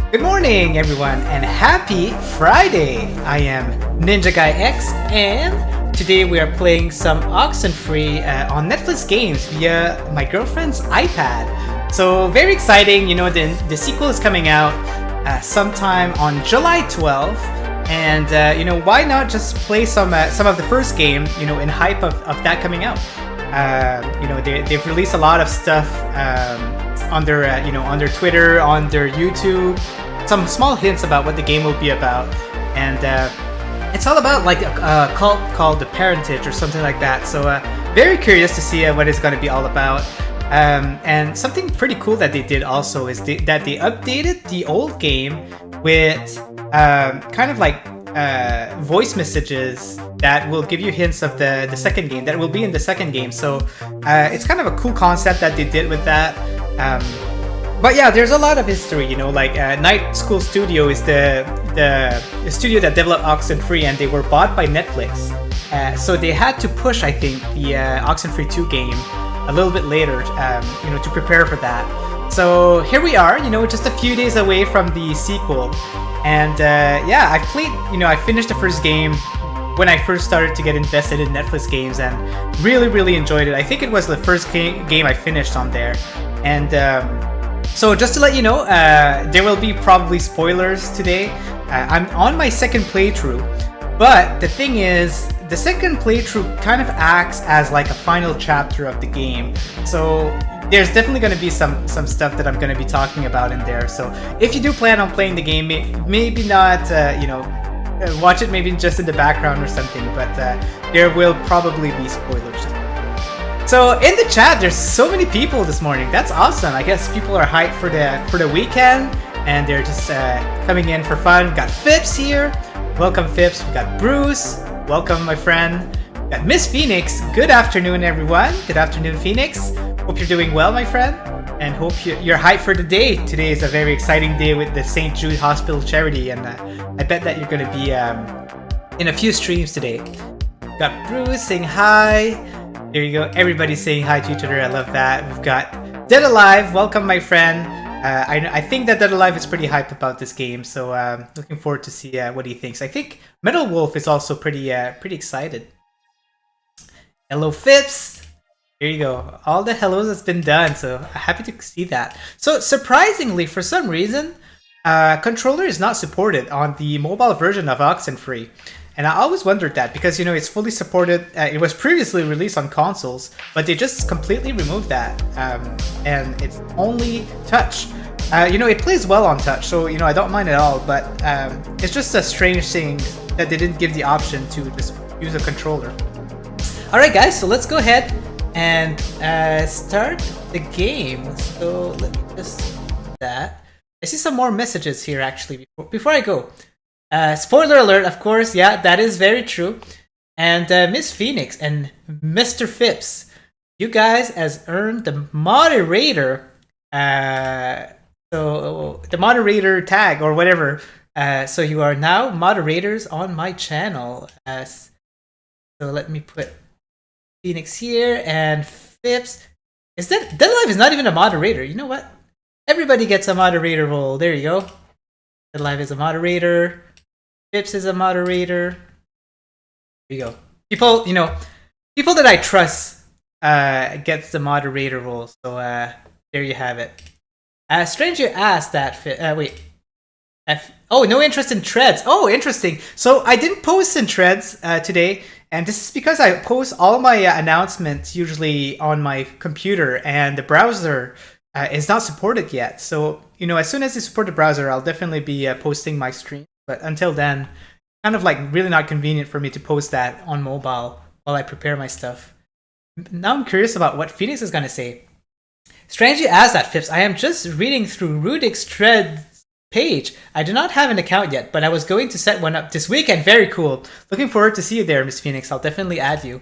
Good morning, everyone, and happy Friday! I am NinjaGuyX, and today we are playing some Oxenfree on Netflix games via my girlfriend's iPad. So very exciting! You know, the sequel is coming out sometime on July 12th, and you know, why not just play some of the first game? You know, in hype of that coming out. You know, they've released a lot of stuff. On their you know, on their Twitter, on their YouTube, some small hints about what the game will be about, and it's all about like a cult called the Parentage or something like that. So very curious to see what it's going to be all about. And something pretty cool that they did also is that they updated the old game with kind of like voice messages that will give you hints of the second game that will be in the second game. So it's kind of a cool concept that they did with that. But yeah, there's a lot of history, you know, like Night School Studio is the studio that developed Oxenfree, and they were bought by Netflix. So they had to push, I think, the Oxenfree 2 game a little bit later, you know, to prepare for that. So here we are, you know, just a few days away from the sequel. And yeah, I played, you know, I finished the first game when I first started to get invested in Netflix games, and really enjoyed it. I think it was the first game I finished on there. And so just to let you know, there will be probably spoilers today. I'm on my second playthrough, but the thing is, the second playthrough kind of acts as like a final chapter of the game. So there's definitely going to be some stuff that I'm going to be talking about in there. So if you do plan on playing the game, maybe not, you know, watch it maybe just in the background or something, but there will probably be spoilers. So in the chat, there's so many people this morning. That's awesome. I guess people are hyped for the weekend, and they're just coming in for fun. We've got Phipps here. Welcome, Phipps. We got Bruce. Welcome, my friend. We got Miss Phoenix. Good afternoon, everyone. Good afternoon, Phoenix. Hope you're doing well, my friend, and hope you're hyped for the day. Today is a very exciting day with the St. Jude Hospital charity, and I bet that you're going to be in a few streams today. We've got Bruce saying hi. There you go. Everybody's saying hi to each other. I love that. We've got Dead Alive. Welcome, my friend. I think that Dead Alive is pretty hyped about this game, so looking forward to see what he thinks. I think Metal Wolf is also pretty excited. Hello, Phipps. There you go. All the hellos has been done, so happy to see that. So surprisingly, for some reason, controller is not supported on the mobile version of Oxenfree. And I always wondered that, because, you know, it's fully supported. It was previously released on consoles, but they just completely removed that. And it's only touch. You know, it plays well on touch, so, you know, I don't mind at all. But it's just a strange thing that they didn't give the option to just use a controller. All right, guys, so let's go ahead and start the game. So let me just do that. I see some more messages here, actually, before I go. Spoiler alert, of course, yeah, that is very true. And Miss Phoenix and Mr. Phipps, you guys has earned the moderator, so the moderator tag or whatever. So you are now moderators on my channel. So let me put Phoenix here, and Phipps. Is that Dead Alive is not even a moderator? You know what? Everybody gets a moderator role. There you go. Dead Alive is a moderator. Phipps is a moderator. There you go. People, you know, people that I trust gets the moderator role. So there you have it. Stranger asked that. Wait. Oh, no interest in threads. Oh, interesting. So I didn't post in threads today, and this is because I post all my announcements usually on my computer, and the browser is not supported yet. So, you know, as soon as they support the browser, I'll definitely be posting my stream. But until then, kind of like really not convenient for me to post that on mobile while I prepare my stuff. Now I'm curious about what Phoenix is going to say. Strangely asked that, Phipps. I am just reading through Rudik's threads page. I do not have an account yet, but I was going to set one up this weekend. Very cool. Looking forward to see you there, Miss Phoenix. I'll definitely add you.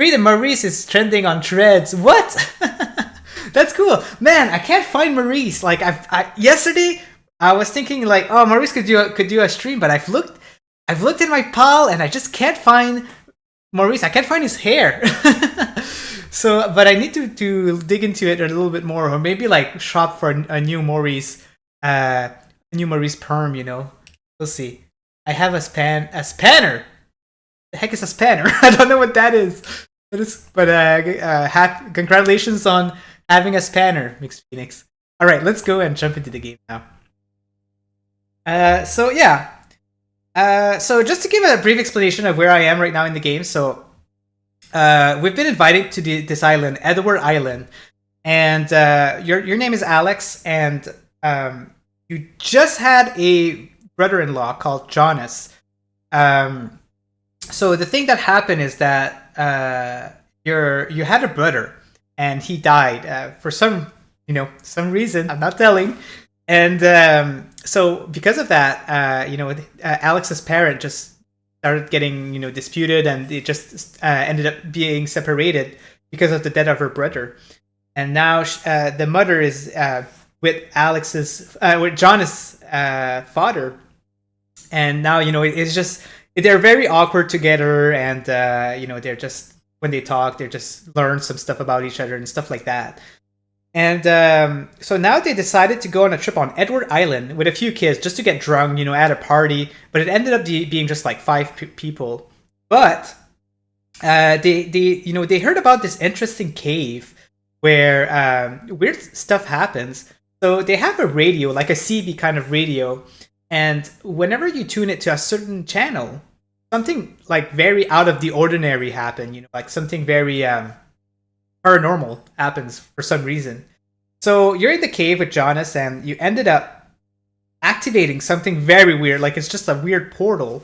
Freedom Maurice is trending on threads. What? That's cool. Man, I can't find Maurice. Like, yesterday I was thinking like, oh, Maurice could do a stream, but I've looked in my pile and I just can't find Maurice. I can't find his hair. So, but I need to dig into it a little bit more, or maybe like shop for a new Maurice new Maurice perm, you know. We'll see. I have a spanner. The heck is a spanner? I don't know what that is. Congratulations on having a spanner, Mixed Phoenix. All right, let's go and jump into the game now. So just to give a brief explanation of where I am right now in the game. So we've been invited to this island, Edward Island, and your name is Alex, and you just had a brother-in-law called Jonas. So the thing that happened is that you had a brother, and he died for some reason. I'm not telling. And so because of that, Alex's parent just started getting disputed, and it just ended up being separated because of the death of her brother. And now the mother is with Jonas' father, and now it's just they're very awkward together, and they're just, when they talk, they just learn some stuff about each other and stuff like that. And so now they decided to go on a trip on Edward Island with a few kids just to get drunk, at a party. But it ended up being just like 5 people. But they heard about this interesting cave where weird stuff happens. So they have a radio, like a CB kind of radio, and whenever you tune it to a certain channel, something like very out of the ordinary happen. Like something very paranormal happens for some reason. So you're in the cave with Jonas, and you ended up activating something very weird, like it's just a weird portal.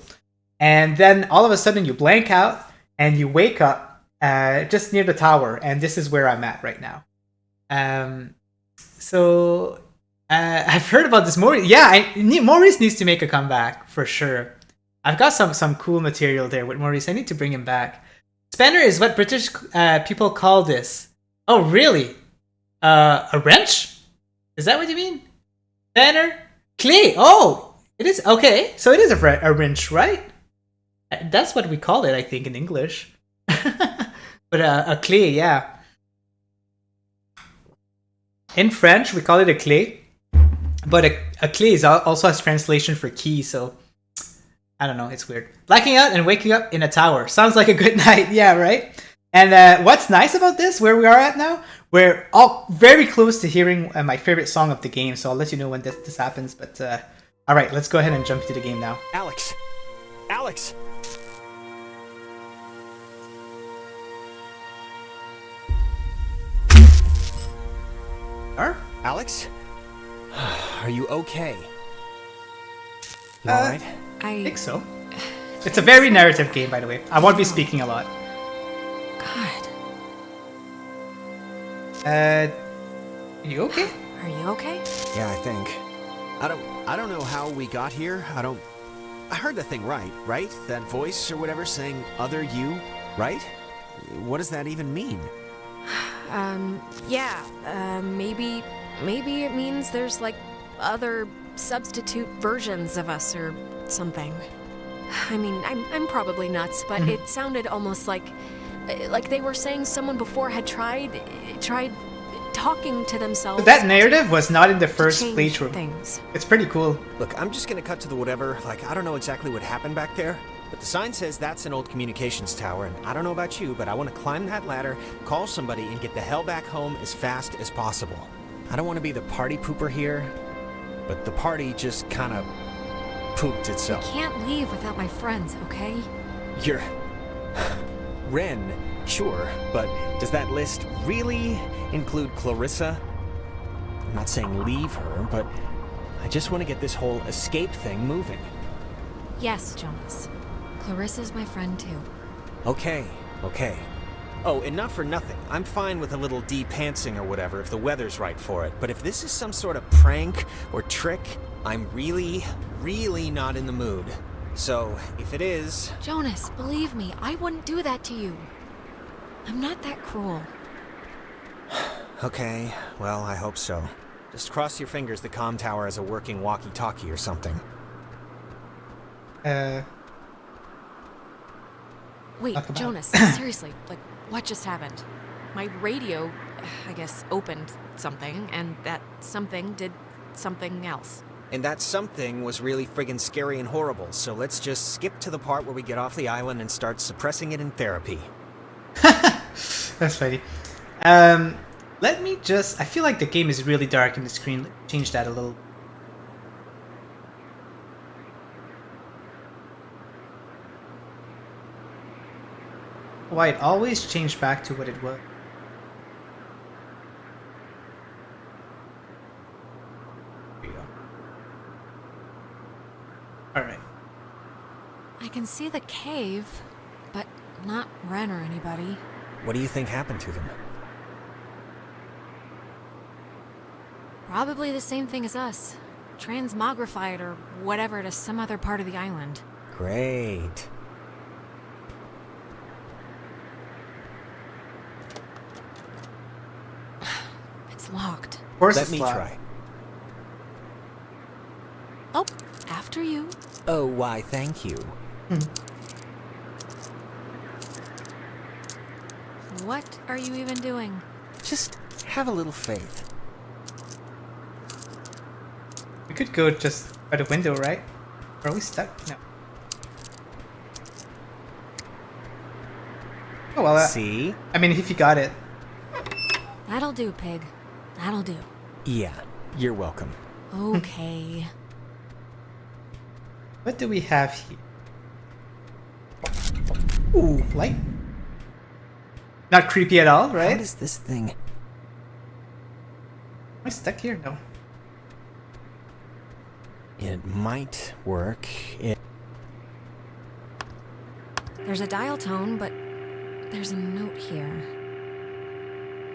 And then all of a sudden you blank out and you wake up just near the tower, and this is where I'm at right now. So I've heard about this. Maurice needs to make a comeback for sure. I've got some cool material there with Maurice. I need to bring him back. Spanner is what British people call this. Oh, really? A wrench? Is that what you mean? Spanner? Clay? Oh, it is. Okay, so it is a wrench, right? That's what we call it, I think, in English. But a clay, yeah. In French, we call it a clay. But a clay is also a translation for key, so I don't know, it's weird. Blacking out and waking up in a tower. Sounds like a good night. Yeah, right? And what's nice about this, where we are at now, we're all very close to hearing my favorite song of the game, so I'll let you know when this happens. But all right, let's go ahead and jump into the game now. Alex! Alex! Alex? Are you okay? You alright? I think so. It's a very narrative game, by the way. I won't be speaking a lot. God. You okay? Are you okay? Yeah, I think. I don't know how we got here. I heard the thing right? That voice or whatever saying other you, right? What does that even mean? Maybe it means there's like other substitute versions of us or something. I mean, I'm probably nuts, but it sounded almost like they were saying someone before had tried talking to themselves. That narrative was not in the first playthrough. Things. It's pretty cool. Look, I'm just gonna cut to the whatever. I don't know exactly what happened back there, but the sign says that's an old communications tower, and I don't know about you, but I want to climb that ladder, call somebody, and get the hell back home as fast as possible. I don't want to be the party pooper here, but the party just kind of pooped itself. I can't leave without my friends, okay? You're... Ren, sure, but does that list really include Clarissa? I'm not saying leave her, but I just want to get this whole escape thing moving. Yes, Jonas. Clarissa's my friend, too. Okay. Oh, and not for nothing. I'm fine with a little de-pantsing or whatever if the weather's right for it. But if this is some sort of prank or trick, I'm really, really not in the mood. So, if it is... Jonas, believe me, I wouldn't do that to you. I'm not that cruel. Okay, well, I hope so. Just cross your fingers the comm tower has a working walkie-talkie or something. Wait, Jonas, seriously, what just happened? My radio, I guess, opened something, and that something did something else. And that something was really friggin' scary and horrible, so let's just skip to the part where we get off the island and start suppressing it in therapy. That's funny. Let me just... I feel like the game is really dark in the screen. Let me change that a little. Why it always changed back to what it was. There you go. Alright. I can see the cave, but not Ren or anybody. What do you think happened to them? Probably the same thing as us. Transmogrified or whatever to some other part of the island. Great. It's locked. Of course Let it's me locked. try. Oh, after you. Oh, why, thank you. What are you even doing? Just have a little faith. We could go just by the window, right? Are we stuck? No. Oh well. See? I mean, if you got it. That'll do, pig. That'll do. Yeah, you're welcome. Okay. What do we have here? Ooh, light. Not creepy at all, How right? does this thing... Am I stuck here? No. It might work. There's a dial tone, but there's a note here.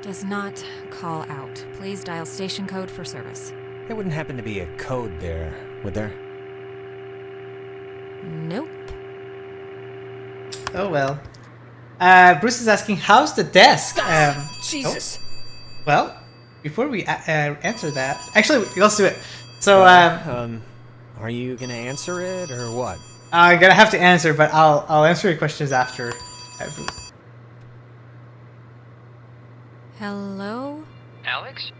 Does not call out. Please dial station code for service. There wouldn't happen to be a code there, would there? Nope. Oh well. Bruce is asking, how's the desk? Jesus! oh, Well, before we answer that, actually, let's do it. So, Are you gonna answer it, or what? I'm gonna have to answer, but I'll answer your questions after Bruce. Hello? Alex?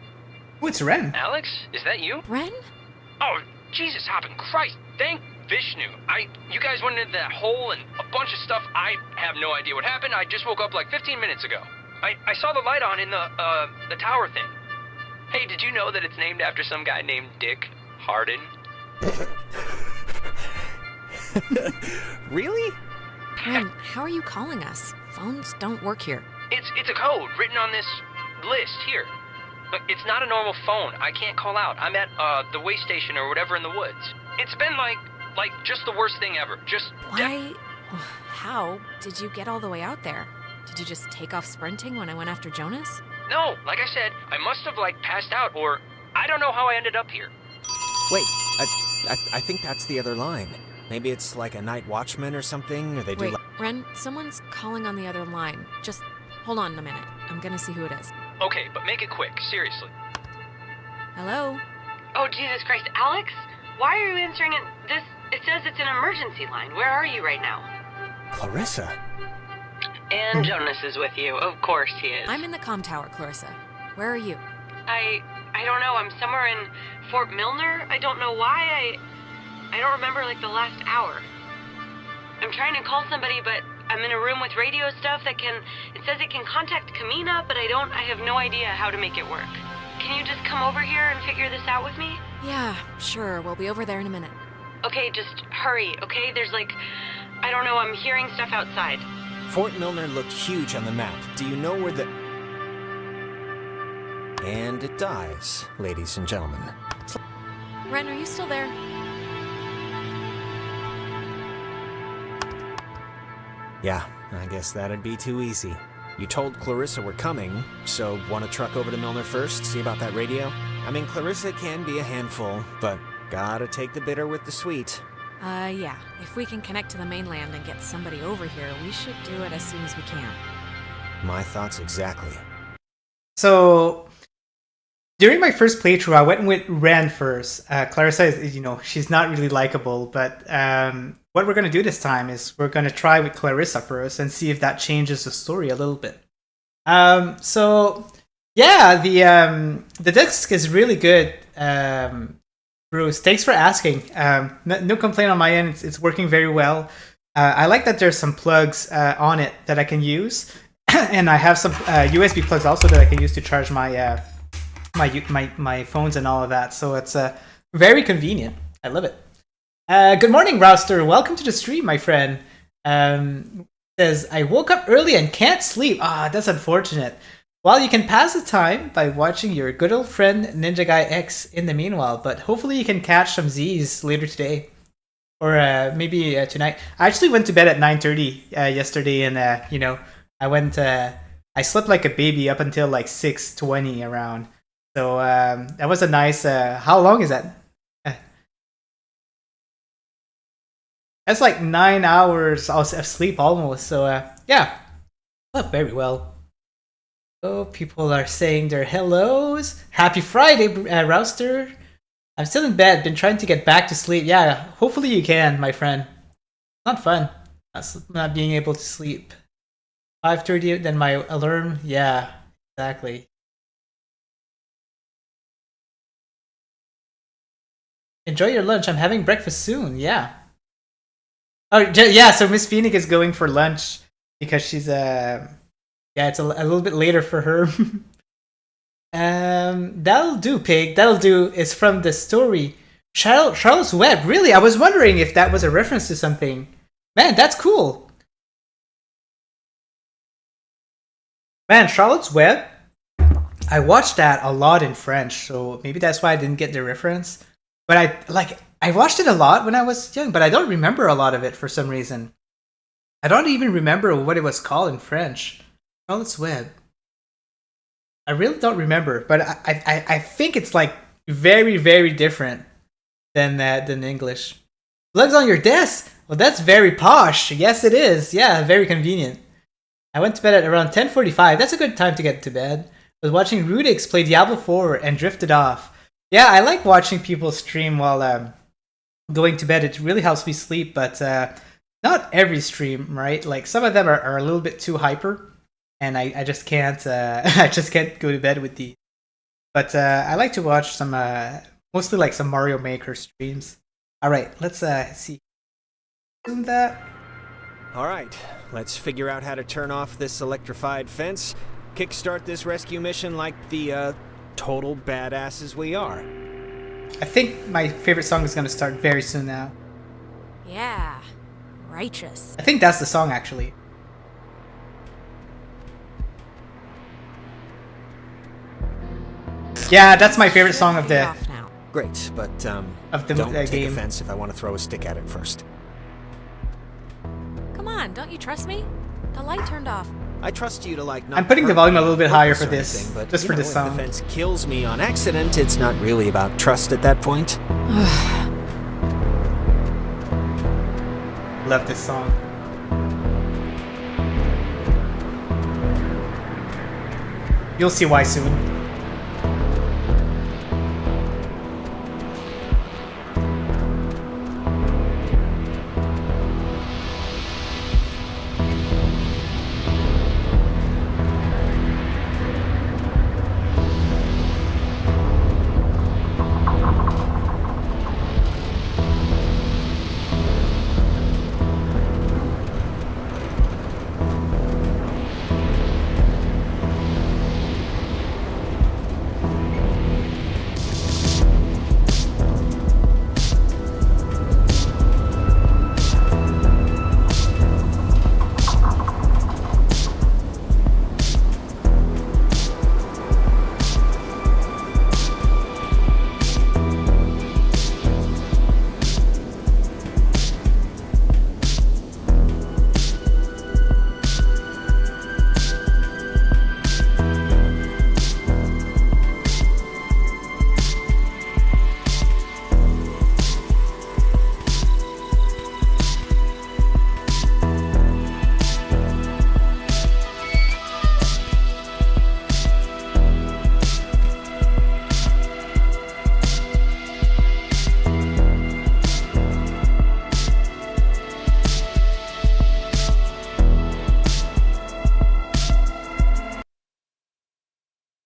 Oh, it's Ren. Alex? Is that you? Ren? Oh, Jesus hopping Christ! Thank Vishnu. You guys went into that hole and a bunch of stuff. I have no idea what happened. I just woke up like 15 minutes ago. I saw the light on in the tower thing. Hey, did you know that it's named after some guy named Dick Harden? Really? Ren, how are you calling us? Phones don't work here. It's a code written on this list here. But it's not a normal phone. I can't call out. I'm at the way station or whatever in the woods. It's been like just the worst thing ever. Just Why? How did you get all the way out there? Did you just take off sprinting when I went after Jonas? No, like I said, I must have passed out, or I don't know how I ended up here. Wait, I think that's the other line. Maybe it's like a night watchman or something, or they do Wait, Ren, someone's calling on the other line. Just hold on a minute. I'm gonna see who it is. Okay, but make it quick, seriously. Hello? Oh, Jesus Christ, Alex? Why are you answering it? It says it's an emergency line. Where are you right now? Clarissa. And Jonas is with you. Of course he is. I'm in the comm tower, Clarissa. Where are you? I don't know. I'm somewhere in Fort Milner. I don't know why. I don't remember like the last hour. I'm trying to call somebody, but I'm in a room with radio stuff it says it can contact Kamina, but I have no idea how to make it work. Can you just come over here and figure this out with me? Yeah, sure. We'll be over there in a minute. Okay, just hurry, okay? There's I don't know, I'm hearing stuff outside. Fort Milner looked huge on the map. Do you know where the... And it dies, ladies and gentlemen. Ren, are you still there? Yeah, I guess that'd be too easy. You told Clarissa we're coming, so want to truck over to Milner first, see about that radio? I mean, Clarissa can be a handful, but gotta take the bitter with the sweet. Yeah. If we can connect to the mainland and get somebody over here, we should do it as soon as we can. My thoughts exactly. So, during my first playthrough, I went with Ren first. Clarissa is, she's not really likable, but what we're going to do this time is we're going to try with Clarissa first and see if that changes the story a little bit. So, yeah, the disc is really good. Bruce, thanks for asking. No complaint on my end. It's working very well. I like that there's some plugs on it that I can use, and I have some USB plugs also that I can use to charge my my phones and all of that. So it's very convenient. I love it. Good morning, Rouster. Welcome to the stream, my friend. Says, I woke up early and can't sleep. That's unfortunate. Well, you can pass the time by watching your good old friend NinjaGuyX in the meanwhile, but hopefully you can catch some Z's later today. Or maybe tonight. I actually went to bed at 9:30 yesterday, and I slept like a baby up until like 6:20 around. So that was a nice. How long is that? That's like 9 hours of sleep almost. So yeah, slept very well. Oh, people are saying their hellos. Happy Friday, Rouster. I'm still in bed. Been trying to get back to sleep. Yeah, hopefully you can, my friend. Not fun. Not being able to sleep. 5:30, then my alarm. Yeah, exactly. Enjoy your lunch. I'm having breakfast soon. Yeah. Oh, yeah. So Miss Phoenix is going for lunch because she's yeah, it's a little bit later for her. That'll do, Pig. That'll do is from the story Charlotte's Web. Really, I was wondering if that was a reference to something. Man, that's cool. Man, Charlotte's Web. I watched that a lot in French, so maybe that's why I didn't get the reference. But I watched it a lot when I was young, but I don't remember a lot of it for some reason. I don't even remember what it was called in French. Charlotte's Web. I really don't remember, but I think it's like very, very different than English. Plugs on your desk? Well, that's very posh. Yes, it is. Yeah, very convenient. I went to bed at around 10:45. That's a good time to get to bed. I was watching Rudix play Diablo 4 and drifted off. Yeah, I like watching people stream while going to bed. It really helps me sleep, but not every stream, right? Like some of them are a little bit too hyper. And I just can't I just can't go to bed with these. But I like to watch some mostly like some Mario Maker streams. All right, let's see. Isn't that? All right, let's figure out how to turn off this electrified fence. Kickstart this rescue mission like the total badasses we are. I think my favorite song is going to start very soon now. Yeah, righteous. I think that's the song actually. Yeah, that's my favorite song of the Great, but of the don't take game. offense if I want to throw a stick at it first. Come on, don't you trust me? The light turned off. I trust you to like not. I'm putting the hurt volume me a little bit on higher purpose for or this, anything, but, just you for know, this if song. the fence kills me on accident, it's not really about trust at that point. Love this song. You'll see why soon.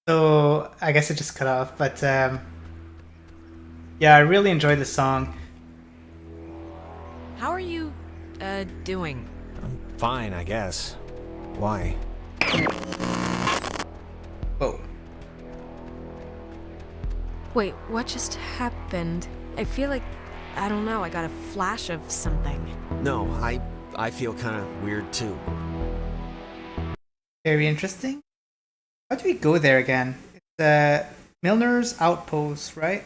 So I guess it just cut off, but Yeah, I really enjoy the song. How are you, doing? I'm fine, I guess. Why? Whoa. Wait, what just happened? I feel like, I don't know, I got a flash of something. No, I feel kind of weird too. Very interesting. How do we go there again? It's Milner's Outpost, right?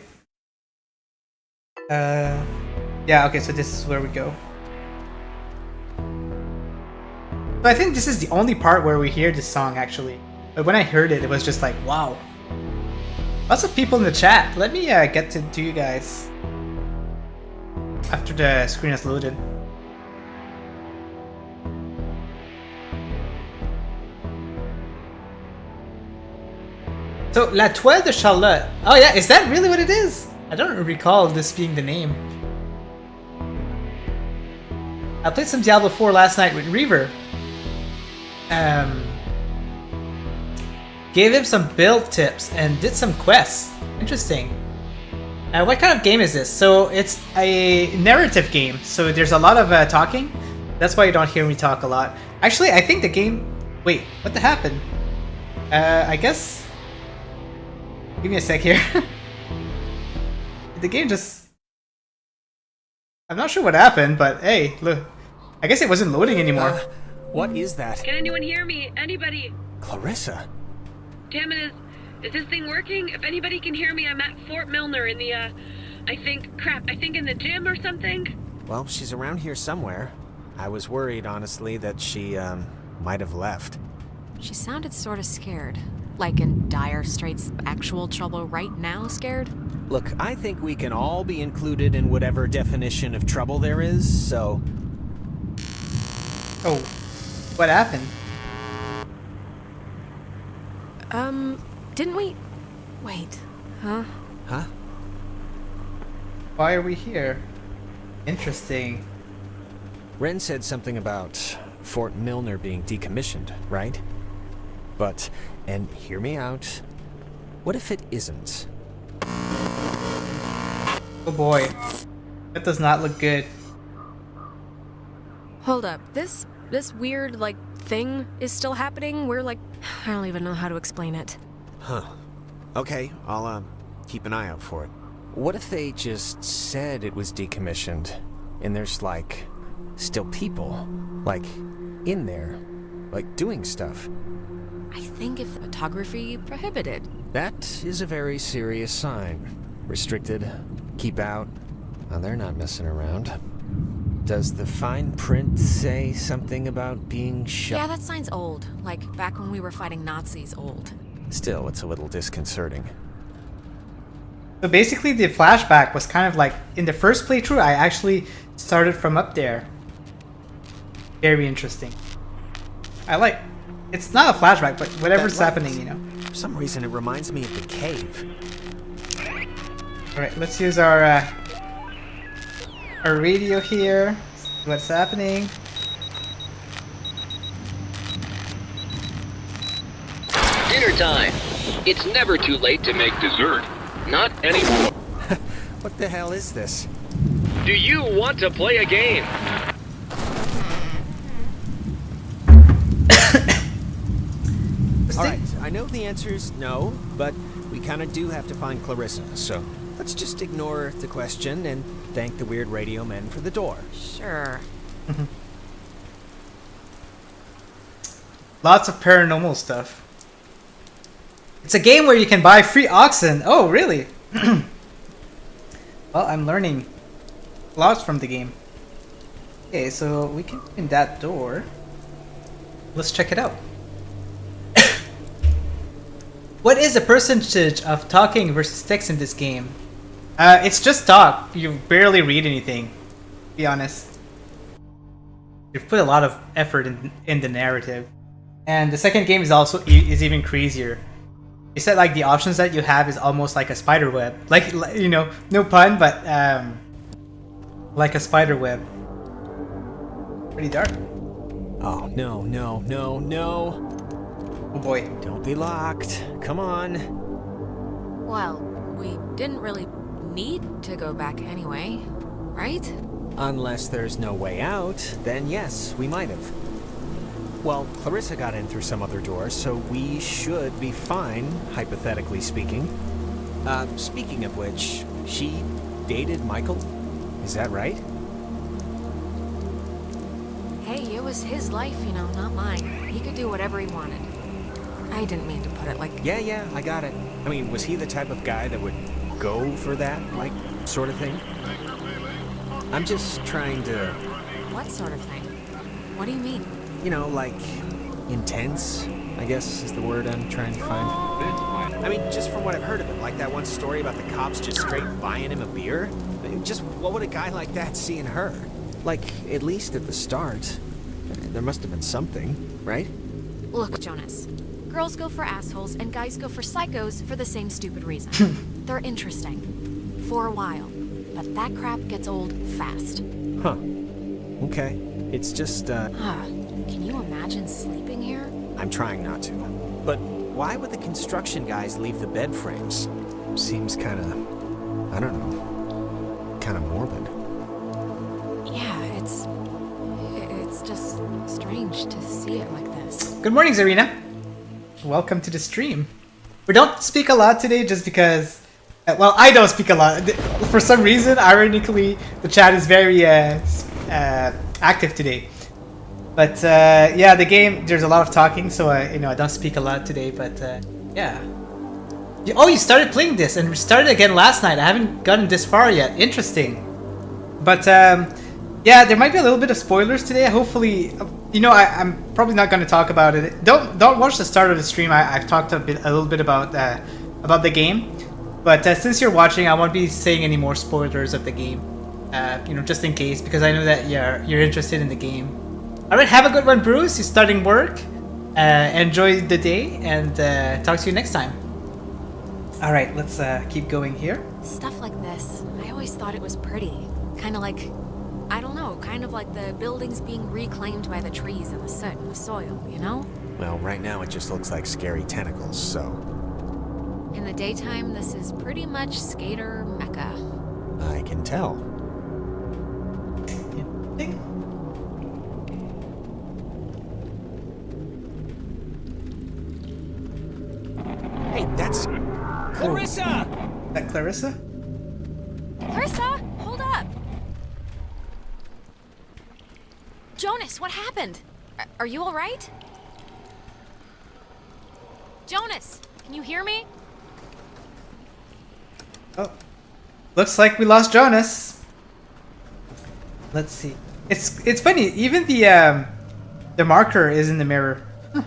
Yeah, okay, so this is where we go. So I think this is the only part where we hear this song, actually. But when I heard it, it was just like, wow. Lots of people in the chat. Let me get to you guys after the screen has loaded. So, La Toile de Charlotte. Oh yeah, is that really what it is? I don't recall this being the name. I played some Diablo 4 last night with Reaver. Gave him some build tips and did some quests. Interesting. What kind of game is this? So it's a narrative game, so there's a lot of talking. That's why you don't hear me talk a lot. Actually, I think the game... Wait, what happened? I guess... Give me a sec here. The game just... I'm not sure what happened, but hey, look. I guess it wasn't loading anymore. What is that? Can anyone hear me? Anybody? Clarissa. Damn it, is this thing working? If anybody can hear me, I'm at Fort Milner in the, I think in the gym or something? Well, she's around here somewhere. I was worried, honestly, that she, might have left. She sounded sort of scared. Like in dire straits, actual trouble right now scared? Look, I think we can all be included in whatever definition of trouble there is, so... Oh, what happened? Didn't we... Wait, huh? Huh? Why are we here? Interesting. Ren said something about Fort Milner being decommissioned, right? But, and hear me out, what if it isn't? Oh boy. That does not look good. Hold up, this weird, like, thing is still happening? We're like... I don't even know how to explain it. Huh. Okay, I'll, keep an eye out for it. What if they just said it was decommissioned, and there's, like, still people, like, in there, like, doing stuff? I think if photography prohibited. That is a very serious sign. Restricted, keep out. Well, they're not messing around. Does the fine print say something about being shut? Yeah, that sign's old. Like, back when we were fighting Nazis old. Still, it's a little disconcerting. So basically the flashback was kind of like, in the first playthrough, I actually started from up there. Very interesting. I like, it's not a flashback, but whatever's happening, you know. For some reason, it reminds me of the cave. Alright, let's use our radio here. See what's happening. Dinner time. It's never too late to make dessert. Not anymore. What the hell is this? Do you want to play a game? Alright, I know the answer's no, but we kinda do have to find Clarissa, so let's just ignore the question and thank the weird radio men for the door. Sure. Lots of paranormal stuff. It's a game where you can buy free oxen. Oh, really? Well, I'm learning lots from the game. Okay, so we can open that door. Let's check it out. What is the percentage of talking versus text in this game? It's just talk. You barely read anything, to be honest. You've put a lot of effort in the narrative. And the second game is also even crazier. You said like the options that you have is almost like a spider web. Like, you know, no pun, but like a spider web. Pretty dark. Oh, no, no, no, no. Oh boy. Don't be locked. Come on. Well, we didn't really need to go back anyway, right? Unless there's no way out, then yes, we might have. Well, Clarissa got in through some other door, so we should be fine, hypothetically speaking. Speaking of which, she dated Michael? Is that right? Hey, it was his life, you know, not mine. He could do whatever he wanted. I didn't mean to put it like... Yeah, I got it. I mean, was he the type of guy that would go for that, like, sort of thing? I'm just trying to... What sort of thing? What do you mean? You know, like, intense, I guess is the word I'm trying to find. I mean, just from what I've heard of him, like that one story about the cops just straight buying him a beer. Just what would a guy like that see in her? Like, at least at the start, there must have been something, right? Look, Jonas. Girls go for assholes and guys go for psychos for the same stupid reason. They're interesting. For a while. But that crap gets old fast. Huh. Okay. It's just, Can you imagine sleeping here? I'm trying not to. But why would the construction guys leave the bed frames? Seems kinda... I don't know. Kinda morbid. Yeah, it's just strange to see it like this. Good morning, Zarina. Welcome to the stream. We don't speak a lot today just because... well, I don't speak a lot. For some reason, ironically, the chat is very active today. But yeah, the game, there's a lot of talking, so I don't speak a lot today, but yeah. Oh, you started playing this and started again last night. I haven't gotten this far yet. Interesting. But yeah, there might be a little bit of spoilers today. Hopefully, I'm probably not going to talk about it. Don't watch the start of the stream. I've talked a little bit about the game. But since you're watching, I won't be saying any more spoilers of the game. Just in case, because I know that you're interested in the game. All right, have a good one, Bruce. You're starting work. Enjoy the day, and talk to you next time. All right, let's keep going here. Stuff like this, I always thought it was pretty. Kind of like, I don't know, kind of like the buildings being reclaimed by the trees and the soot and the soil, you know? Well, right now it just looks like scary tentacles, so... In the daytime, this is pretty much skater mecca. I can tell. Hey, that's... Clarissa! Is that Clarissa? Clarissa, hold up! Jonas, what happened? Are you all right? Jonas, can you hear me? Oh, looks like we lost Jonas. Let's see. It's funny. Even the marker is in the mirror. Huh.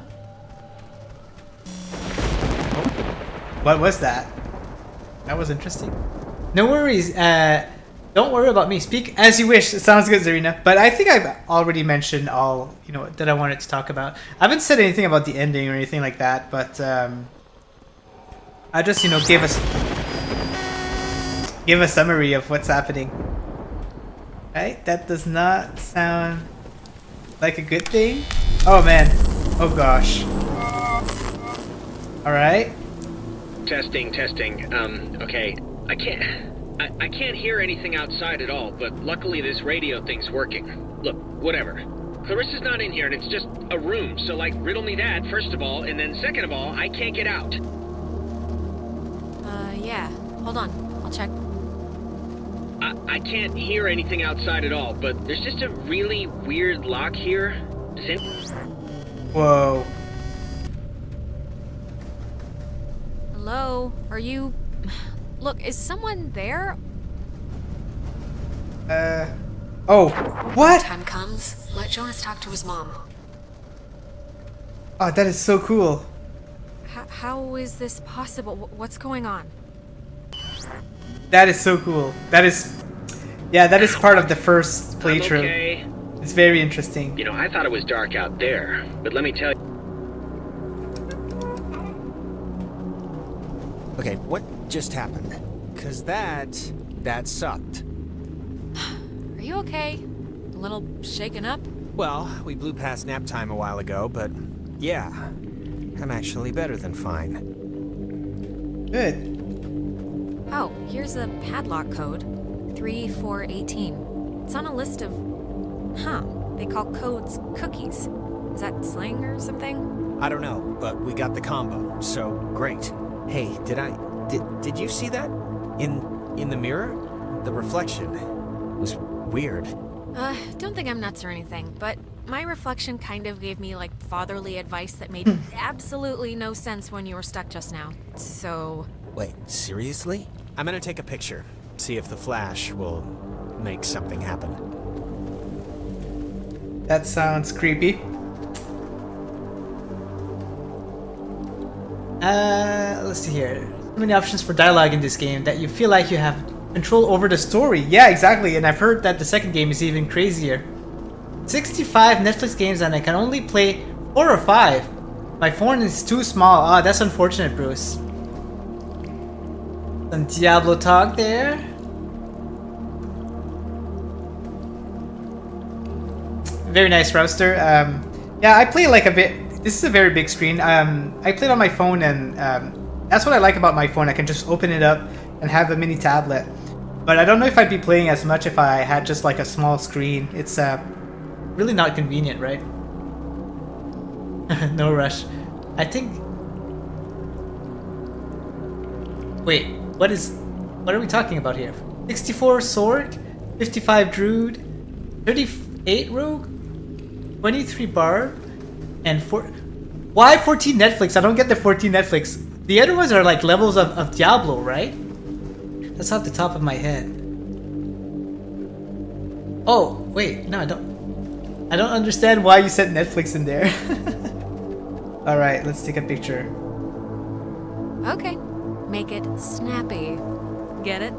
Oh, what was that? That was interesting. No worries. Don't worry about me. Speak as you wish. It sounds good, Zarina. But I think I've already mentioned all that I wanted to talk about. I haven't said anything about the ending or anything like that. But I just give a summary of what's happening. Right? That does not sound like a good thing. Oh man. Oh gosh. Alright. Testing. Okay. I can't hear anything outside at all, but luckily this radio thing's working. Look, whatever. Clarissa's not in here and it's just a room, so riddle me that, first of all, and then second of all, I can't get out. Yeah. Hold on. I'll check. I can't hear anything outside at all, but there's just a really weird lock here. Whoa. Hello? Are you... Look, is someone there? Oh. What? Time comes, let Jonas talk to his mom. Oh, that is so cool. How is this possible? What's going on? That is so cool. That is part of the first playthrough. Okay. It's very interesting. I thought it was dark out there, but let me tell you. Okay, what just happened? 'Cause that sucked. Are you okay? A little shaken up? Well, we blew past nap time a while ago, but yeah, I'm actually better than fine. Good. Oh, here's a padlock code. 3418. It's on a list of... Huh. They call codes cookies. Is that slang or something? I don't know, but we got the combo, so great. Hey, did you see that? In the mirror? The reflection was weird. Don't think I'm nuts or anything, but my reflection kind of gave me, like, fatherly advice that made absolutely no sense when you were stuck just now. So... Wait, seriously? I'm gonna take a picture, see if the flash will make something happen. That sounds creepy. Let's see here. So many options for dialogue in this game that you feel like you have control over the story. Yeah, exactly. And I've heard that the second game is even crazier. 65 Netflix games and I can only play 4 or 5. My phone is too small. Ah, that's unfortunate, Bruce. Some Diablo talk there. Very nice, Roaster. Yeah, I play like a bit. This is a very big screen. I played on my phone, and that's what I like about my phone. I can just open it up and have a mini tablet. But I don't know if I'd be playing as much if I had just like a small screen. It's really not convenient, right? No rush. I think. Wait, what are we talking about here? 64 sword, 55 druid, 38 rogue, 23 bard, and why 14 Netflix? I don't get the 14 Netflix. The other ones are like levels of Diablo, right? That's off the top of my head. Oh, wait, no, I don't understand why you said Netflix in there. Alright, let's take a picture. Okay. Make it snappy. Get it?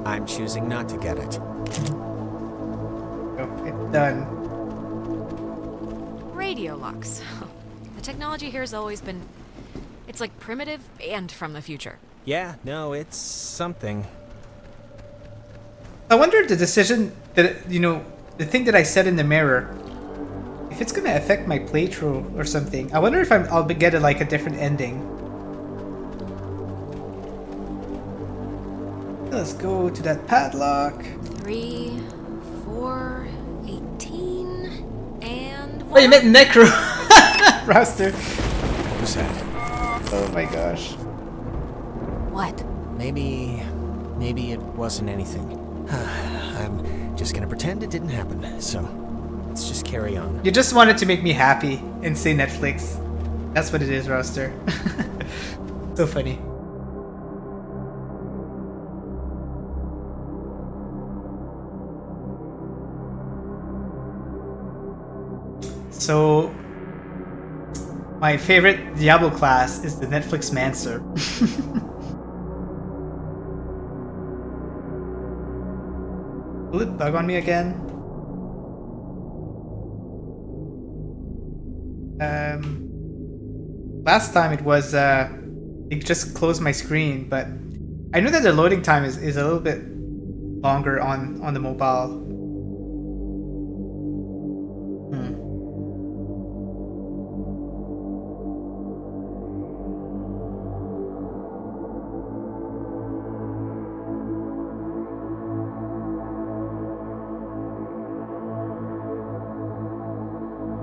I'm choosing not to get it. Oh, it's done. Radio locks. The technology here has always been... It's like primitive and from the future. Yeah, no, it's something. I wonder the decision that, you know, the thing that I said in the mirror, if it's gonna affect my playthrough or something. I wonder if I'll get like a different ending. Let's go to that padlock. 3, 4, 18, and... Oh, you meant Necro! Roster. What was that? Oh my gosh. What? Maybe it wasn't anything. I'm just gonna pretend it didn't happen, so let's just carry on. You just wanted to make me happy and say Netflix. That's what it is, Roster. So funny. So, my favorite Diablo class is the Netflix Mancer. Will it bug on me again? Last time it was, it just closed my screen, but I knew that the loading time is a little bit longer on the mobile.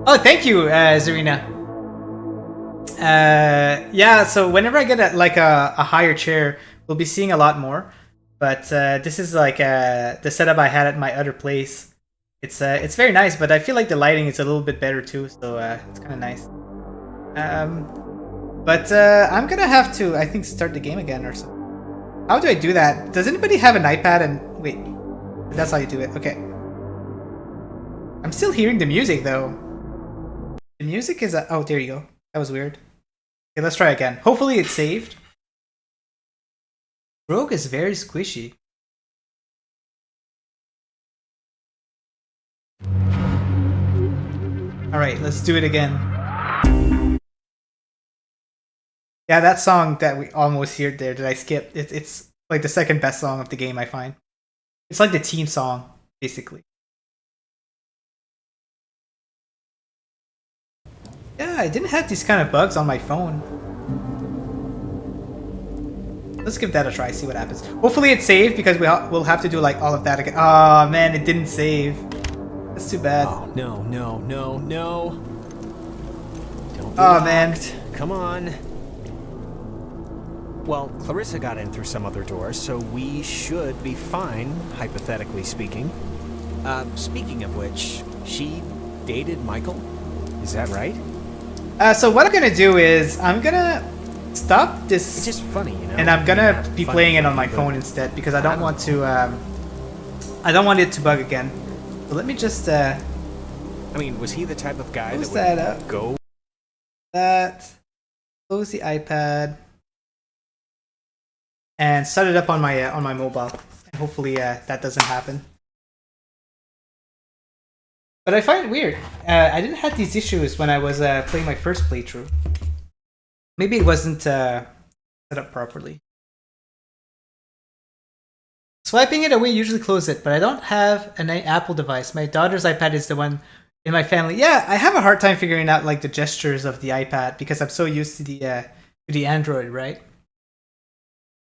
Oh, thank you, Zarina. Yeah, so whenever I get a higher chair, we'll be seeing a lot more. But this is like the setup I had at my other place. It's very nice, but I feel like the lighting is a little bit better too, so it's kind of nice. But I'm gonna have to, I think, start the game again or something. How do I do that? Does anybody have an iPad? And wait, that's how you do it. Okay. I'm still hearing the music though. The music is oh, there you go. That was weird. Okay, let's try again. Hopefully it's saved. Rogue is very squishy. Alright, let's do it again. Yeah, that song that we almost heard there that I skipped, it's like the second best song of the game, I find. It's like the team song, basically. Yeah, I didn't have these kind of bugs on my phone. Let's give that a try, see what happens. Hopefully it's saved because we'll have to do like all of that again. Oh man, it didn't save. That's too bad. Oh, no, no, no, no. Don't be Oh man. locked. Come on. Well, Clarissa got in through some other door, so we should be fine, hypothetically speaking. Speaking of which, she dated Michael? Is that right? So what I'm gonna do is I'm gonna stop this. It's just funny, you know. And I'm gonna Not be funny, playing it on my but phone instead because I don't want to. I don't want it to bug again. So let me just. I mean, was he the type of guy Close that would that up. go? That. Close the iPad. And set it up on my mobile. And hopefully that doesn't happen. But I find it weird. I didn't have these issues when I was playing my first playthrough. Maybe it wasn't set up properly. Swiping it away usually close it, but I don't have an Apple device. My daughter's iPad is the one in my family. Yeah, I have a hard time figuring out like the gestures of the iPad because I'm so used to the Android, right?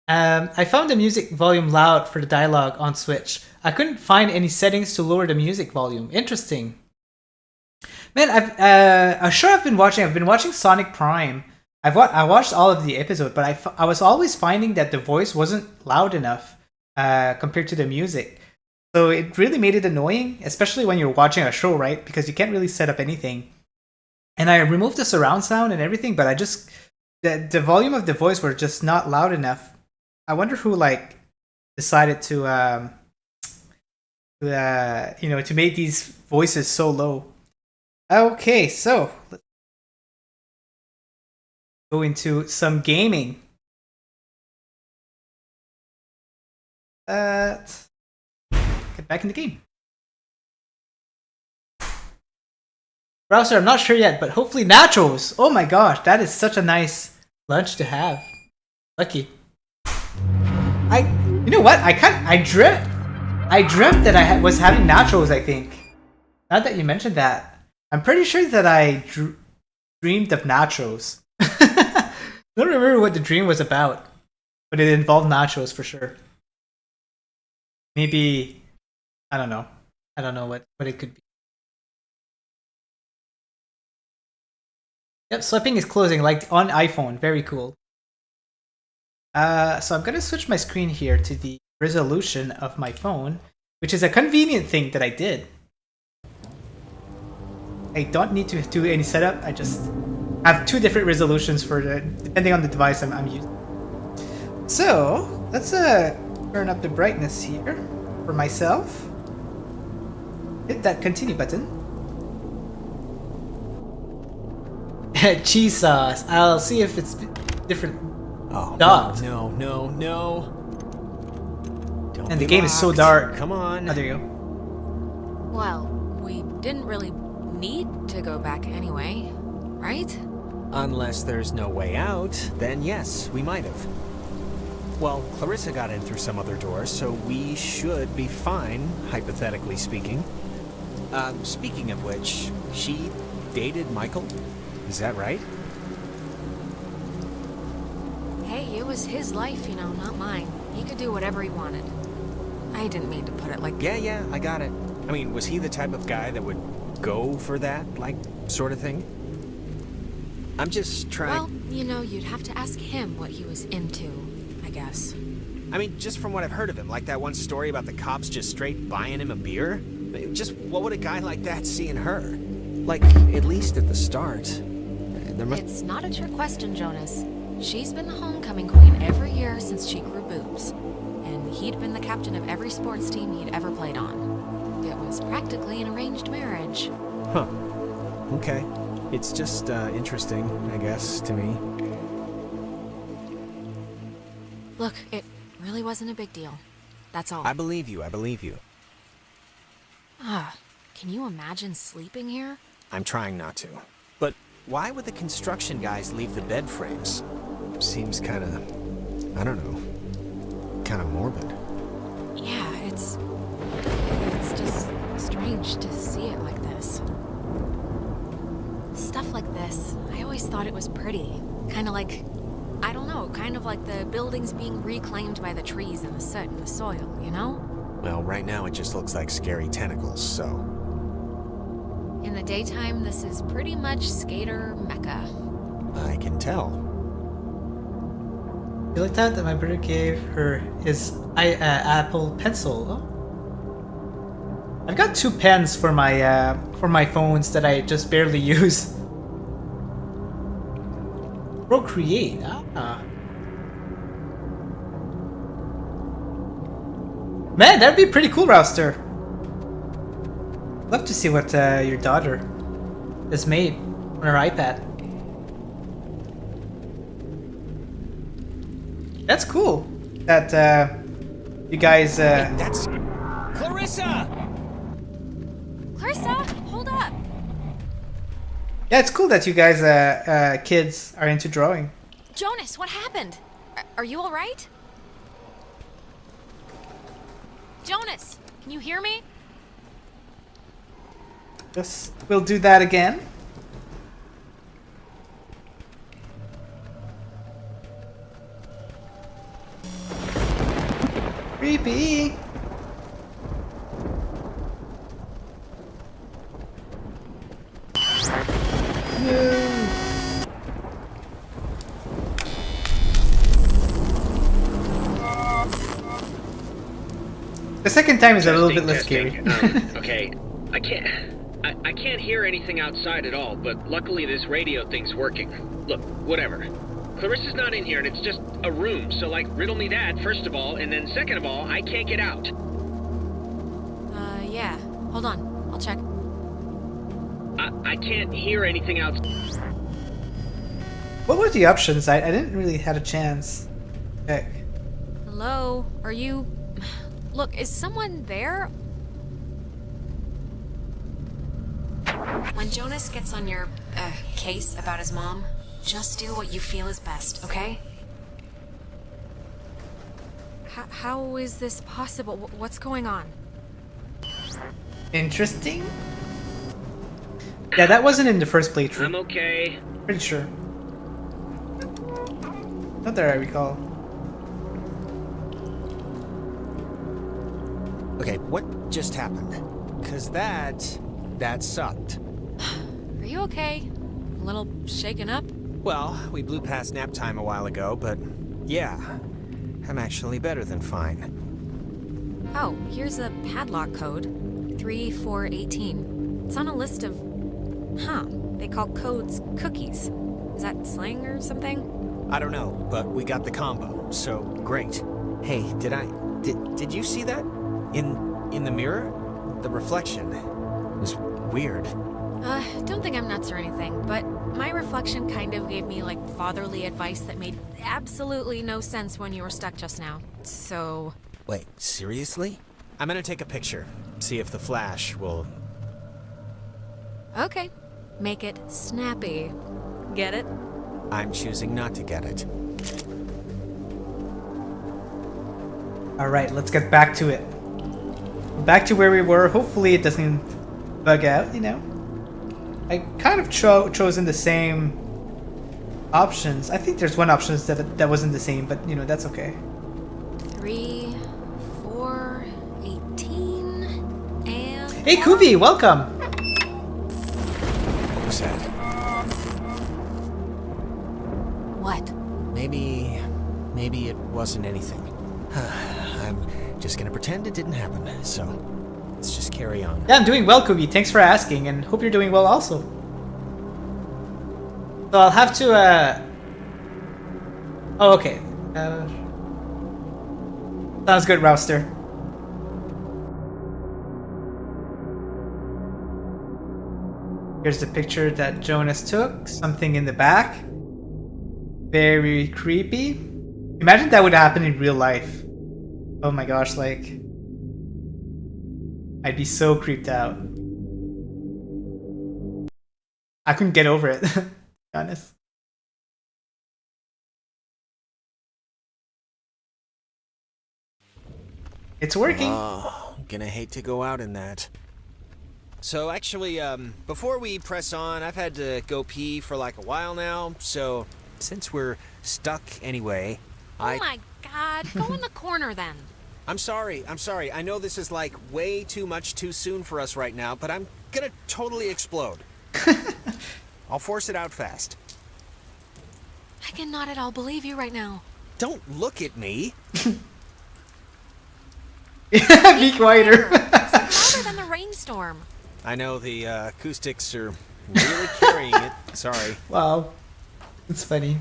I found the music volume loud for the dialogue on Switch. I couldn't find any settings to lower the music volume. Interesting. Man, a show I've been watching Sonic Prime. I watched all of the episode, but I was always finding that the voice wasn't loud enough compared to the music. So it really made it annoying, especially when you're watching a show, right? Because you can't really set up anything. And I removed the surround sound and everything, but the volume of the voice were just not loud enough. I wonder who like decided to make these voices so low. Okay, so let's go into some gaming. Get back in the game. Browser, I'm not sure yet, but hopefully nachos. Oh my gosh, that is such a nice lunch to have. Lucky. You know what? I dreamt that I was having nachos. I think. Now that you mentioned that, I'm pretty sure that I dreamed of nachos. I don't remember what the dream was about, but it involved nachos for sure. Maybe I don't know. I don't know what it could be. Yep, swiping is closing like on iPhone. Very cool. So I'm gonna switch my screen here to the resolution of my phone, which is a convenient thing that I did. I don't need to do any setup. I just have two different resolutions for depending on the device I'm using. So let's turn up the brightness here for myself. Hit that continue button. Cheese sauce. I'll see if it's different. Oh, Docked. no, no, no. Don't And the be game is so locked. dark. Come on. Oh, there you go. Well, we didn't really need to go back anyway, right? Unless there's no way out, then yes, we might have. Well, Clarissa got in through some other door, so we should be fine, hypothetically speaking. Speaking of which, she dated Michael? Is that right? Hey, it was his life, you know, not mine. He could do whatever he wanted. I didn't mean to put it like... Yeah, I got it. I mean, was he the type of guy that would go for that, like, sort of thing? I'm just trying... Well, you know, you'd have to ask him what he was into, I guess. I mean, just from what I've heard of him, like that one story about the cops just straight buying him a beer? Just what would a guy like that see in her? Like, at least at the start. There must... It's not a trick question, Jonas. She's been the homecoming queen every year since she grew boobs. And he'd been the captain of every sports team he'd ever played on. It was practically an arranged marriage. Huh. Okay. It's just interesting, I guess, to me. Look, it really wasn't a big deal. That's all. I believe you. Can you imagine sleeping here? I'm trying not to. But why would the construction guys leave the bed frames? Seems kind of, I don't know, kind of morbid. Yeah, it's just strange to see it like this. Stuff like this, I always thought it was pretty. Kind of like I don't know, kind of like the buildings being reclaimed by the trees and the soot and the soil, you know? Well, right now it just looks like scary tentacles, so... In the daytime, this is pretty much skater mecca. I can tell. You looked out that my brother gave her his Apple Pencil. Oh. I've got 2 pens for my phones that I just barely use. Procreate. Ah. Man, that'd be pretty cool, Rouster. Love to see what your daughter has made on her iPad. That's cool that you guys. Hey, that's Clarissa. Clarissa, hold up! Yeah, it's cool that you guys, kids, are into drawing. Jonas, what happened? Are you alright? Jonas, can you hear me? Just we'll do that again. Creepy. No. The second time is a little bit less scary. Okay, I can't hear anything outside at all, but luckily this radio thing's working. Look, whatever. Clarissa's not in here and it's just a room, so like riddle me that first of all, and then second of all, I can't get out. Yeah. Hold on. I'll check. I can't hear anything else. What were the options? I didn't really have a chance. Heck. Hello? Are you... Look, is someone there? When Jonas gets on your, case about his mom, just do what you feel is best, okay? How is this possible? What's going on? Interesting. Yeah, that wasn't in the first playthrough. I'm okay. Pretty sure. Not that I recall. Okay, what just happened? Cause that sucked. Are you okay? A little shaken up? Well, we blew past nap time a while ago, but yeah, I'm actually better than fine. Oh, here's a padlock code. 3418. It's on a list of... Huh. They call codes cookies. Is that slang or something? I don't know, but we got the combo, so great. Hey, did you see that? In the mirror? The reflection. It was weird. Don't think I'm nuts or anything, but my reflection kind of gave me, like, fatherly advice that made absolutely no sense when you were stuck just now. So... Wait, seriously? I'm gonna take a picture, see if the flash will... Okay. Make it snappy. Get it? I'm choosing not to get it. Alright, let's get back to it. Back to where we were. Hopefully it doesn't bug out, you know? I kind of chosen the same options. I think there's one option that wasn't the same, but you know, that's okay. 3, 4, 18, and... Hey Kuvi, welcome! What was that? What? Maybe it wasn't anything. I'm just gonna pretend it didn't happen, so let's just carry on. Yeah, I'm doing well, Kuvi. Thanks for asking, and hope you're doing well also. So I'll have to, Oh, okay. Sounds good, Rouster. Here's the picture that Jonas took. Something in the back. Very creepy. Imagine that would happen in real life. Oh my gosh, like... I'd be so creeped out. I couldn't get over it, to be honest. It's working. Oh, gonna hate to go out in that. So actually, before we press on, I've had to go pee for like a while now, so since we're stuck anyway, Oh my god, go in the corner then. I'm sorry. I know this is like way too much too soon for us right now, but I'm gonna totally explode. I'll force it out fast. I cannot at all believe you right now. Don't look at me. Be quieter. It's louder than the rainstorm. I know the acoustics are really carrying it. Sorry. Wow. It's funny.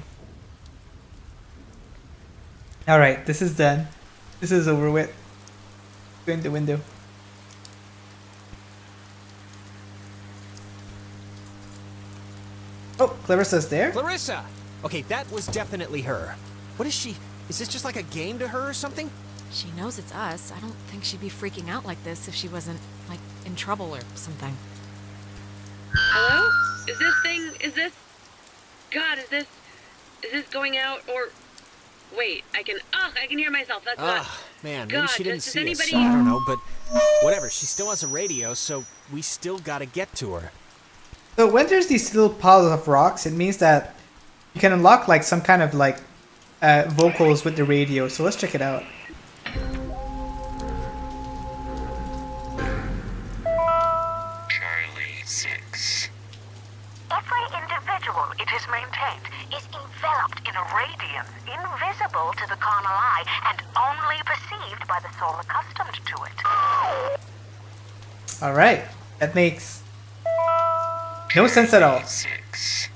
Alright, this is done. This is over with. Go in the window. Oh, Clarissa's there? Clarissa! Okay, that was definitely her. What is she? Is this just like a game to her or something? She knows it's us. I don't think she'd be freaking out like this if she wasn't, like, in trouble or something. Hello? Is this going out or... Wait, I can hear myself. That's not... Man, maybe God, she didn't does see us. anybody- I don't know, but whatever. She still has a radio, so we still gotta get to her. So when there's these little piles of rocks, it means that you can unlock like some kind of like vocals with the radio. So let's check it out. Charlie 6. Every individual it is maintained is enveloped in a radiance invisible to the carnal eye and only perceived by the soul accustomed to it. Alright, that makes no sense at all. 6.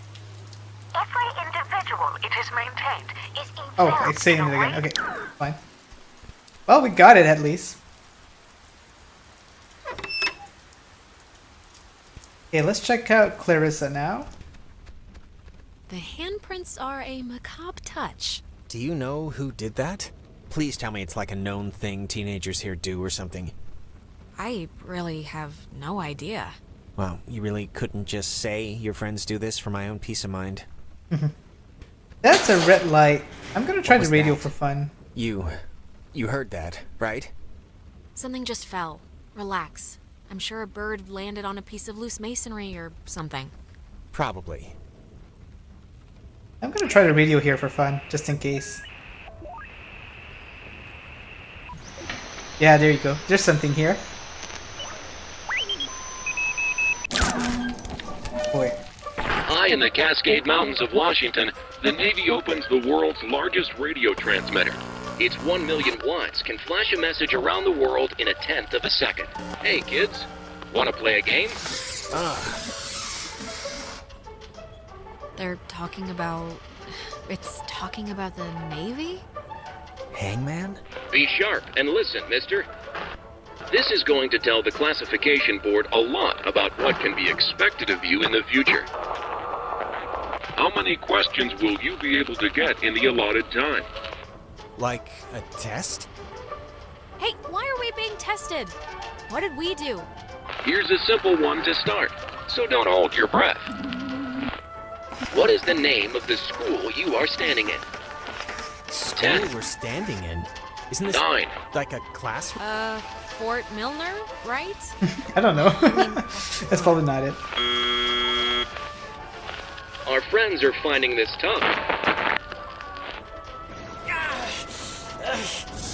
Every individual it is maintained is enveloped Oh, it's saying in it a again. Okay, fine. Well, we got it at least. Okay, let's check out Clarissa now. The handprints are a macabre touch. Do you know who did that? Please tell me it's like a known thing teenagers here do or something. I really have no idea. Well, you really couldn't just say your friends do this for my own peace of mind. That's a red light. I'm gonna try What the was radio that? for fun. You heard that, right? Something just fell. Relax. I'm sure a bird landed on a piece of loose masonry or something. Probably. I'm gonna try the radio here for fun, just in case. Yeah, there you go. There's something here. Boy. High in the Cascade Mountains of Washington, the Navy opens the world's largest radio transmitter. Its 1 million watts can flash a message around the world in a tenth of a second. Hey kids, wanna play a game? They're talking about... It's talking about the Navy? Hangman? Be sharp and listen, mister. This is going to tell the classification board a lot about what can be expected of you in the future. How many questions will you be able to get in the allotted time? Like a test? Hey, why are we being tested? What did we do? Here's a simple one to start, so don't hold your breath. What is the name of the school you are standing in? School 10. we're standing in. Isn't this 9. like a classroom? Fort Milner, right? I don't know. That's probably not it. Our friends are finding this tough.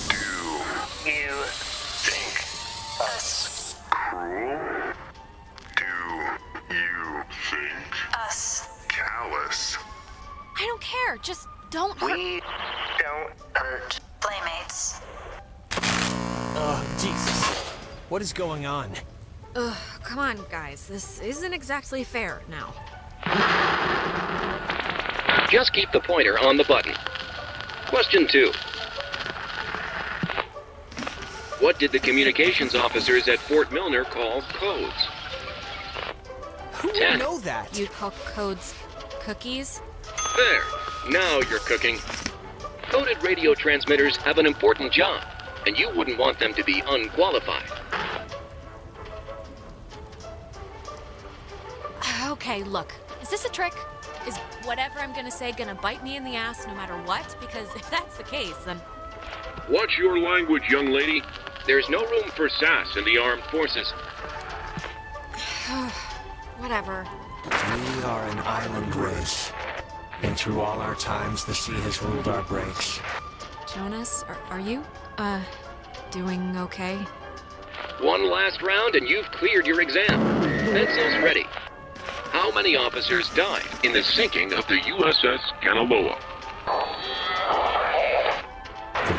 Do you think us cruel? Do you think Us. callous? I don't care. Just don't hurt. We don't hurt. Playmates. Oh, Jesus. What is going on? Ugh, come on, guys. This isn't exactly fair now. Just keep the pointer on the button. Question 2. What did the communications officers at Fort Milner call codes? Who would 10. know that? You'd call codes cookies? There. Now you're cooking. Coded radio transmitters have an important job, and you wouldn't want them to be unqualified. Okay, look. Is this a trick? Is whatever I'm gonna say gonna bite me in the ass no matter what? Because if that's the case, then... Watch your language, young lady. There's no room for sass in the armed forces. Whatever. We are an island race. And through all our times, the sea has ruled our brakes. Jonas, are you, doing okay? One last round and you've cleared your exam. Pencils ready. How many officers died in the sinking of the USS Kanaloa?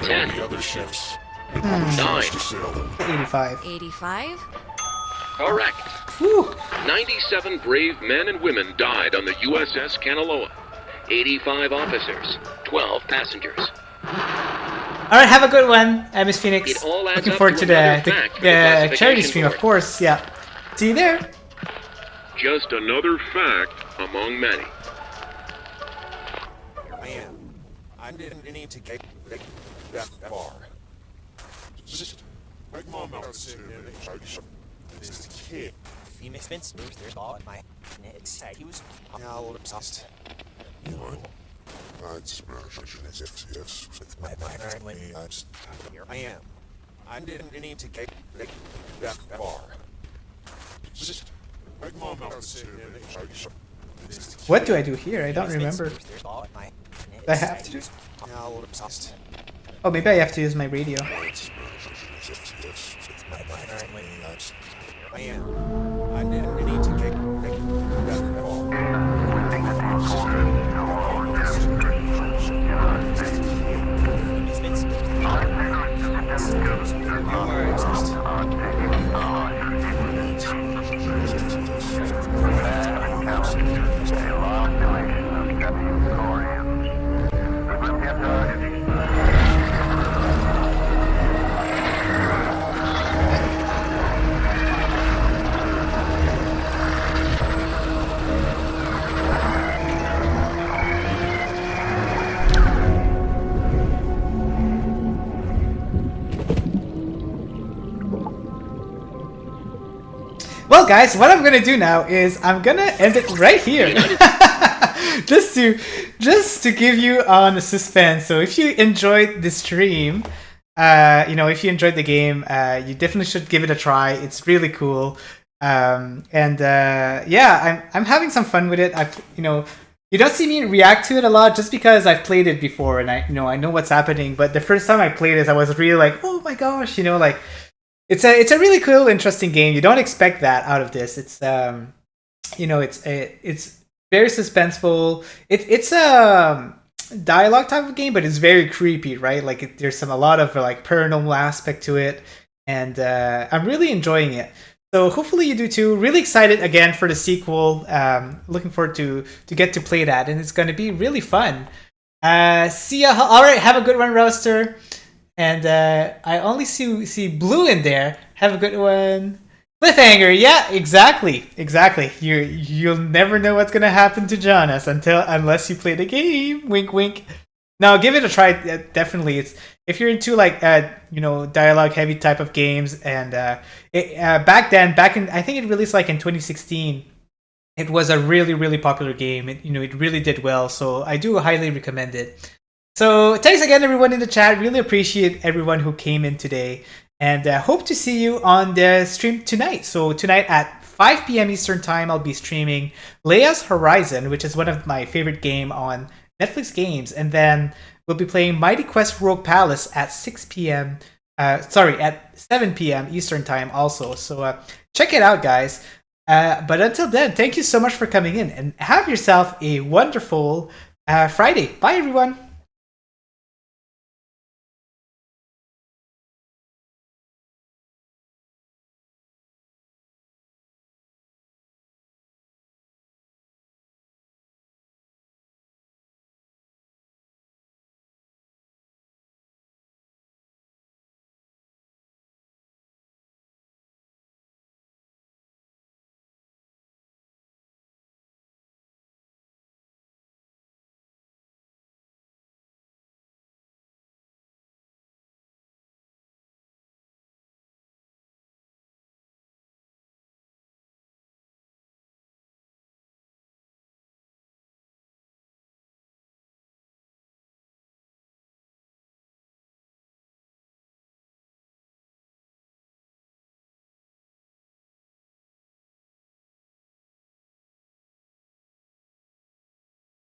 10. The other ships. 9. 85. 85? Correct. Whew. 97 brave men and women died on the USS Kanaloa. 85 officers, 12 passengers. All right, have a good one, Miss Phoenix. It all adds Looking up forward to to another the fact for the classification charity stream, of board. course. Yeah. See you there. Just another fact among many. I am. I didn't need to get that far. Just make mom out this kid. Phoenix Vince, there's all my next. He was now obsessed. You know, I'd smash if With my when here I am. I didn't need to get that far. just make mom out this What do I do here? I don't remember. I have to do. Now obsessed. Oh, maybe I have to use my radio. I am. I didn't need to get that far. Well, guys, what I'm gonna do now is I'm gonna end it right here, just to give you on the suspense. So if you enjoyed the stream, if you enjoyed the game, you definitely should give it a try. It's really cool, I'm having some fun with it. You don't see me react to it a lot just because I've played it before and I know what's happening. But the first time I played it, I was really like, oh my gosh, It's a really cool, interesting game. You don't expect that out of this. It's it's very suspenseful. It's a dialogue type of game, but it's very creepy, right? Like there's a lot of like paranormal aspect to it, and I'm really enjoying it. So hopefully you do too. Really excited again for the sequel. Looking forward to get to play that, and it's going to be really fun. See ya. All right, have a good one, Roaster. And I only see Blue in there. Have a good one. Cliffhanger, yeah, exactly. You'll never know what's gonna happen to Jonas unless you play the game. Wink, wink. No, give it a try. Definitely, if you're into like dialogue heavy type of games. And back in I think it released like in 2016. It was a really, really popular game. It really did well. So I do highly recommend it. So thanks again, everyone in the chat. Really appreciate everyone who came in today, and hope to see you on the stream tonight. So tonight at 5 p.m. Eastern Time, I'll be streaming Leia's Horizon, which is one of my favorite game on Netflix games, and then we'll be playing Mighty Quest Rogue Palace at 6 p.m. At 7 p.m. Eastern Time also. So check it out, guys. But until then, thank you so much for coming in, and have yourself a wonderful Friday. Bye, everyone.